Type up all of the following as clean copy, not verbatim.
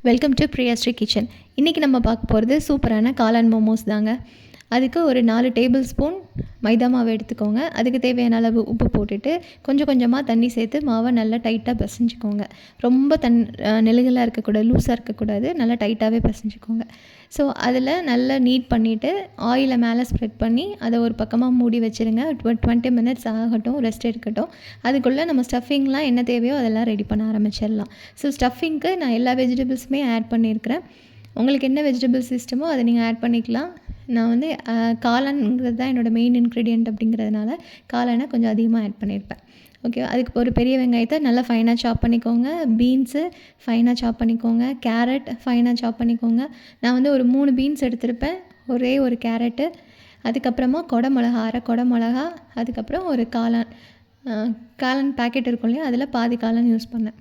Welcome to பிரியாஸ்ரீ kitchen. இன்றைக்கி நம்ம பார்க்க போகிறது சூப்பரான காளான் மோமோஸ் தாங்க. அதுக்கு ஒரு 4 டேபிள் ஸ்பூன் மைதா மாவு எடுத்துக்கோங்க. அதுக்கு தேவையான அளவு உப்பு போட்டுட்டு கொஞ்சம் கொஞ்சமாக தண்ணி சேர்த்து மாவை நல்லா டைட்டாக பிசைஞ்சிக்கோங்க. ரொம்ப நெழுகலாக இருக்கக்கூடாது, லூஸாக இருக்கக்கூடாது, நல்லா டைட்டாகவே பிசைஞ்சிக்கோங்க. ஸோ அதில் நல்லா நீட் பண்ணிவிட்டு ஆயிலை மேலே ஸ்ப்ரெட் பண்ணி அதை ஒரு பக்கமாக மூடி வச்சுருங்க. 20 மினிட்ஸ் ஆகட்டும், ரெஸ்ட் எடுக்கட்டும். அதுக்குள்ளே நம்ம ஸ்டஃபிங்லாம் என்ன தேவையோ அதெல்லாம் ரெடி பண்ண ஆரம்பிச்சிடலாம். ஸோ ஸ்டஃபிங்க்கு நான் எல்லா வெஜிடபிள்ஸுமே ஆட் பண்ணியிருக்கிறேன். உங்களுக்கு என்ன வெஜிடபிள்ஸ் இஷ்டமோ அதை நீங்கள் ஆட் பண்ணிக்கலாம். நான் வந்து காளான்ங்கிறது தான் என்னோடய மெயின் இன்க்ரீடியன்ட் அப்படிங்கிறதுனால காளானை கொஞ்சம் அதிகமாக ஆட் பண்ணியிருப்பேன். ஓகே, அதுக்கு ஒரு பெரிய வெங்காயத்தை நல்லா ஃபைனாக சாப் பண்ணிக்கோங்க. பீன்ஸு ஃபைனாக சாப் பண்ணிக்கோங்க. கேரட் ஃபைனாக சாப் பண்ணிக்கோங்க. நான் வந்து ஒரு 3 பீன்ஸ் எடுத்திருப்பேன், ஒரே ஒரு கேரட்டு, அதுக்கப்புறமா அரை கொடை மிளகா, அதுக்கப்புறம் ஒரு காளான் பேக்கெட் இருக்கும் இல்லையா, அதில் பாதி காளான் யூஸ் பண்ணேன்.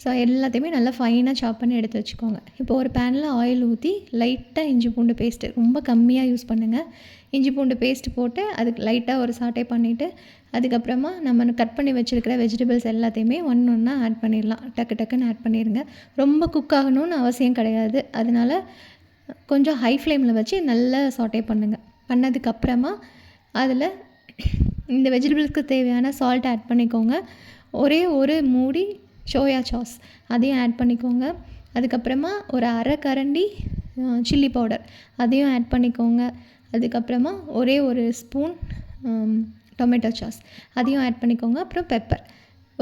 ஸோ எல்லாத்தையுமே நல்லா ஃபைனாக சாப் பண்ணி எடுத்து வச்சுக்கோங்க. இப்போ ஒரு பேனில் ஆயில் ஊற்றி லைட்டாக இஞ்சி பூண்டு பேஸ்ட்டு ரொம்ப கம்மியாக யூஸ் பண்ணுங்கள். இஞ்சி பூண்டு பேஸ்ட்டு போட்டு அதுக்கு லைட்டாக ஒரு சாட்டே பண்ணிவிட்டு அதுக்கப்புறமா நம்ம கட் பண்ணி வச்சுருக்கிற வெஜிடபிள்ஸ் எல்லாத்தையுமே ஒன்றா ஆட் பண்ணிடலாம். டக்குன்னு ஆட் பண்ணிடுங்க. ரொம்ப குக் ஆகணும்னு அவசியம் கிடையாது. அதனால் கொஞ்சம் ஹை ஃப்ளேமில் வச்சு நல்லா சாட்டே பண்ணுங்கள். பண்ணதுக்கப்புறமா அதில் இந்த வெஜிடபிள்ஸ்க்கு தேவையான சால்ட் ஆட் பண்ணிக்கோங்க. ஒரே ஒரு மூடி சோயா சாஸ் அதையும் ஆட் பண்ணிக்கோங்க. அதுக்கப்புறமா ஒரு அரை கரண்டி சில்லி பவுடர் அதையும் ஆட் பண்ணிக்கோங்க. அதுக்கப்புறமா ஒரே ஒரு ஸ்பூன் டொமேட்டோ சாஸ் அதையும் ஆட் பண்ணிக்கோங்க. அப்புறம் பெப்பர்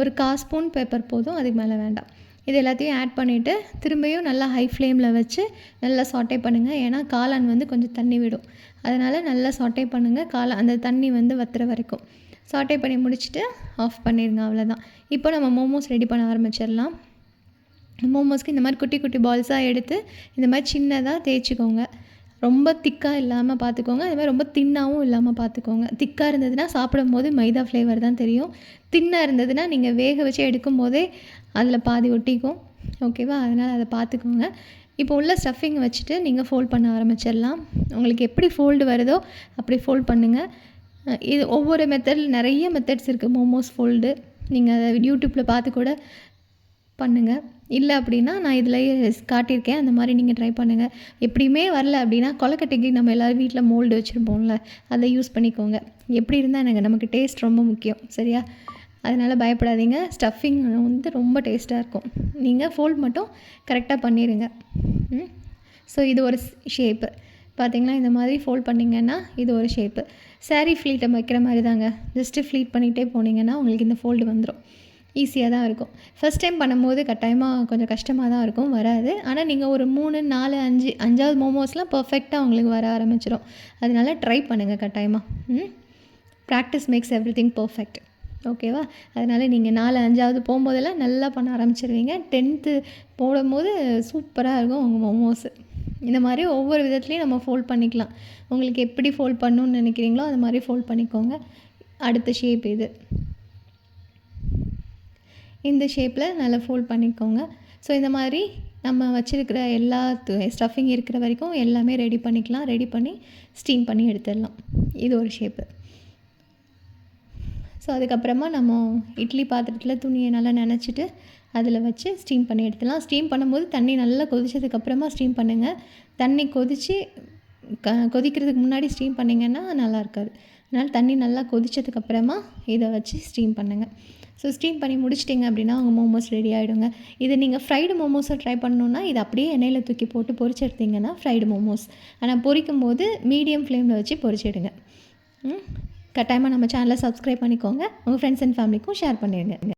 ஒரு 1/4 ஸ்பூன் பெப்பர் போதும், அதுக்கு மேலே வேண்டாம். இது எல்லாத்தையும் ஆட் பண்ணிவிட்டு திரும்பியும் நல்லா ஹை ஃப்ளேமில் வச்சு நல்லா சாட்டே பண்ணுங்கள். ஏன்னா காளான் வந்து கொஞ்சம் தண்ணி விடும், அதனால் நல்லா சாட்டே பண்ணுங்கள். அந்த தண்ணி வந்து வற்றுற வரைக்கும் சாட்டே பண்ணி முடிச்சுட்டு ஆஃப் பண்ணிடுங்க. அவ்வளோதான். இப்போ நம்ம மோமோஸ் ரெடி பண்ண ஆரம்பிச்சிடலாம். மோமோஸ்க்கு இந்த மாதிரி குட்டி குட்டி பால்ஸாக எடுத்து இந்த மாதிரி சின்னதாக தேய்ச்சிக்கோங்க. ரொம்ப திக்காக இல்லாமல் பார்த்துக்கோங்க. அது மாதிரி ரொம்ப தின்னாகவும் இல்லாமல் பார்த்துக்கோங்க. திக்காக இருந்ததுன்னா சாப்பிடும் போது மைதா ஃப்ளேவர் தான் தெரியும். தின்னாக இருந்ததுன்னா நீங்கள் வேக வச்சு எடுக்கும் போதே அதில் பாதி ஒட்டிக்கும். ஓகேவா? அதனால் அதை பார்த்துக்கோங்க. இப்போ உள்ள ஸ்டஃபிங் வச்சுட்டு நீங்கள் ஃபோல்ட் பண்ண ஆரம்பிச்சிடலாம். உங்களுக்கு எப்படி ஃபோல்டு வருதோ அப்படி ஃபோல்ட் பண்ணுங்கள். இது ஒவ்வொரு நிறைய மெத்தட்ஸ் இருக்குது மோமோஸ் ஃபோல்டு. நீங்கள் அதை யூடியூப்பில் பார்த்து கூட பண்ணுங்கள். இல்லை அப்படின்னா நான் இதிலேயே காட்டியிருக்கேன், அந்த மாதிரி நீங்கள் ட்ரை பண்ணுங்கள். எப்படியுமே வரல அப்படின்னா கொலக்கட்டைக்கு நம்ம எல்லோரும் வீட்டில் மோல்டு வச்சுருப்போம்ல, அதை யூஸ் பண்ணிக்கோங்க. எப்படி இருந்தால் நமக்கு டேஸ்ட் ரொம்ப முக்கியம், சரியா? அதனால் பயப்படாதீங்க. ஸ்டஃபிங் வந்து ரொம்ப டேஸ்ட்டாக இருக்கும். நீங்கள் ஃபோல்ட் மட்டும் கரெக்டாக பண்ணிடுங்க. ஸோ இது ஒரு ஷேப்பு பார்த்திங்களா? இந்த மாதிரி ஃபோல்ட் பண்ணிங்கன்னா இது ஒரு ஷேப்பு. சாரீ ஃப்ளீட்டை வைக்கிற மாதிரி தாங்க. ஜஸ்ட்டு ஃப்ளீட் பண்ணிகிட்டே போனீங்கன்னா உங்களுக்கு இந்த ஃபோல்டு வந்துடும். ஈஸியாக தான் இருக்கும். ஃபஸ்ட் டைம் பண்ணும்போது கட்டாயமாக கொஞ்சம் கஷ்டமாக தான் இருக்கும், வராது. ஆனால் நீங்கள் ஒரு 3, 4, 5வது மோமோஸ்லாம் பர்ஃபெக்டாக உங்களுக்கு வர ஆரம்பிச்சிடும். அதனால் ட்ரை பண்ணுங்கள் கட்டாயமாக. Practice makes everything perfect. ஓகேவா? அதனால் நீங்கள் 4, 5வது போகும்போதெல்லாம் நல்லா பண்ண ஆரம்பிச்சிருவீங்க. 10th போடும்போது சூப்பராக இருக்கும் உங்கள் மோமோஸு. இந்த மாதிரி ஒவ்வொரு விதத்துலேயும் நம்ம ஃபோல்ட் பண்ணிக்கலாம். உங்களுக்கு எப்படி ஃபோல்ட் பண்ணணுன்னு நினைக்கிறீங்களோ அது மாதிரி ஃபோல்ட் பண்ணிக்கோங்க. அடுத்த ஷேப் இது. இந்த ஷேப்பில் நல்லா ஃபோல்ட் பண்ணிக்கோங்க. ஸோ இந்த மாதிரி நம்ம வச்சுருக்கிற எல்லா ஸ்டஃபிங் இருக்கிற வரைக்கும் எல்லாமே ரெடி பண்ணிக்கலாம். ரெடி பண்ணி ஸ்டீம் பண்ணி எடுத்துடலாம். இது ஒரு ஷேப்பு. ஸோ அதுக்கப்புறமா நம்ம இட்லி பாத்திரத்தில் துணியை நல்லா நனைச்சிட்டு அதில் வச்சு ஸ்டீம் பண்ணி எடுத்துடலாம். ஸ்டீம் பண்ணும்போது தண்ணி நல்லா கொதிச்சதுக்கப்புறமா ஸ்டீம் பண்ணுங்கள். தண்ணி கொதிக்கிறதுக்கு முன்னாடி ஸ்டீம் பண்ணிங்கன்னா நல்லா இருக்காது. அதனால் தண்ணி நல்லா கொதிச்சதுக்கப்புறமா இதை வச்சு ஸ்டீம் பண்ணுங்கள். ஸோ ஸ்டீம் பண்ணி முடிச்சிட்டிங்க அப்படின்னா உங்கள் மோமோஸ் ரெடி ஆகிடுங்க. இது நீங்கள் ஃப்ரைடு மோமோஸை ட்ரை பண்ணணுன்னா இது அப்படியே எண்ணெயில் தூக்கி போட்டு பொரிச்சு எடுத்திங்கன்னா ஃப்ரைடு மோமோஸ். ஆனால் பொரிக்கும் போது மீடியம் ஃப்ளேமில் வச்சு பொரிச்சிடுங்க. கட்டாயமாக நம்ம சேனலை சப்ஸ்கிரைப் பண்ணிக்கோங்க. உங்கள் ஃப்ரெண்ட்ஸ் அண்ட் ஃபேமிலிக்கும் ஷேர் பண்ணிடுங்க.